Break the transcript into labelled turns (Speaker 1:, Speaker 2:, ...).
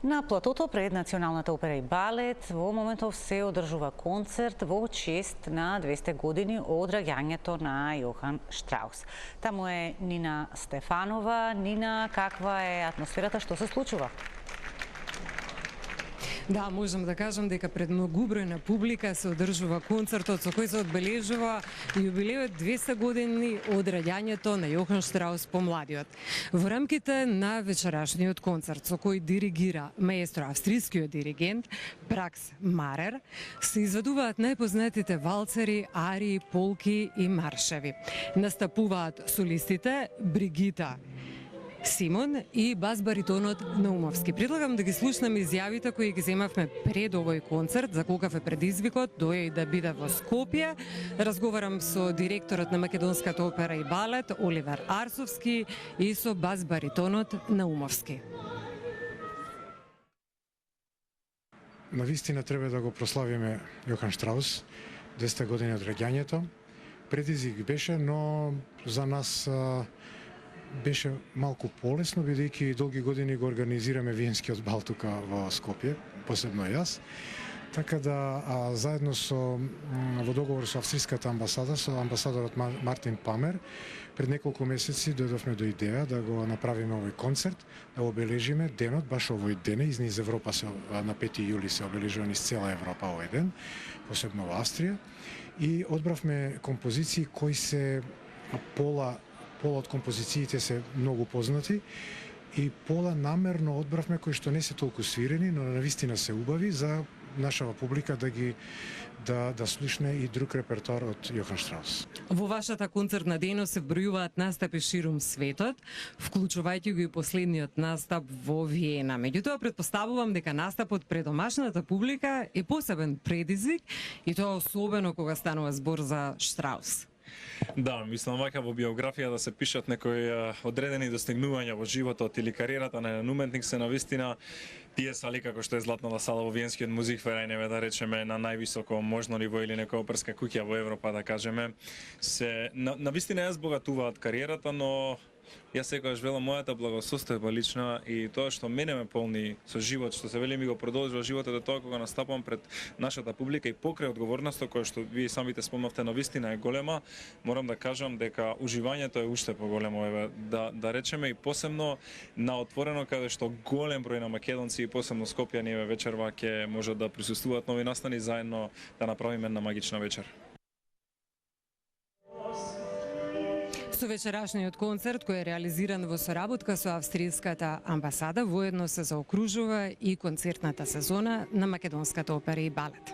Speaker 1: На платото пред Националната опера и балет во моментов се одржува концерт во чест на 200 години од раѓањето на Јохан Штраус. Таму е Нина Стефанова. Нина, каква е атмосферата, што се случува?
Speaker 2: Да, можам да кажам дека пред многубројна публика се одржува концертот со кој се одбележува јубилеот 200 години од раѓањето на Јохан Штраус помладиот. Во рамките на вечерашниот концерт со кој диригира маестро австрискиот диригент Пракс Марер, се изведуваат најпознатите валцери, арии, полки и маршеви. Настапуваат солистите Бригита Симон и бас-баритонот Наумовски. Предлагам да ги слушнеме изјавите кои ги земавме пред овој концерт, за каков е предизвикот, доја и да биде во Скопје. Разговарам со директорот на Македонската опера и балет Оливер Арсовски и со бас-баритонот Наумовски.
Speaker 3: Навистина треба да го прославиме Јохан Штраус, 200 години од раѓањето. Предизвик беше, но за нас беше малку полесно, бидејќи долги години го организираме Виенскиот бал тука во Скопје, посебно јас. Така да заедно во договор со австриската амбасада, со амбасадорот Мартин Памер, пред неколку месеци дојдовме до идеја да го направиме овој концерт, да обележиме денот, баш овој ден, из Европа на 5 јули се обележува низ цела Европа овој ден, посебно во Австрија, и одбравме композиции кои се пола од композициите се многу познати и пола намерно одбравме кои што не се толку свирени, но навистина се убави за нашава публика да слушне и друг репертоар од Јохан Штраус.
Speaker 2: Во вашата концертна дејност се вбројуваат настапи ширум светот, вклучувајќи го и последниот настап во Виена. Меѓутоа, претпоставувам дека настапот пред домашната публика е посебен предизвик и тоа особено кога станува збор за Штраус.
Speaker 4: Да, мислам вака во биографија да се пишат некои одредени достигнувања во животот или кариерата на еден уметник се навистина тие сали како што е Златната сала во Виенскиот музикферајн, да речеме на највисоко можно ниво или некоја оперска куќа во Европа, да кажеме, се навистина ја збогатуваат кариерата, но јас секогаш велам мојата благосостојба лична и тоа што мене ме полни со живот, што се вели ми го продолжува животот, е тоа кога настапам пред нашата публика и покрај одговорноста која што вие самите спомнавте навистина е голема, морам да кажам дека уживањето е уште поголемо, да речеме, и посебно на отворено каде што голем број на македонци и посебно скопјани вечерва ќе можат да присуствуваат нови настани заедно да направиме една магична вечер.
Speaker 2: Со вечерашниот концерт, кој е реализиран во соработка со австриската амбасада, воедно се заокружува и концертната сезона на Македонската опера и балет.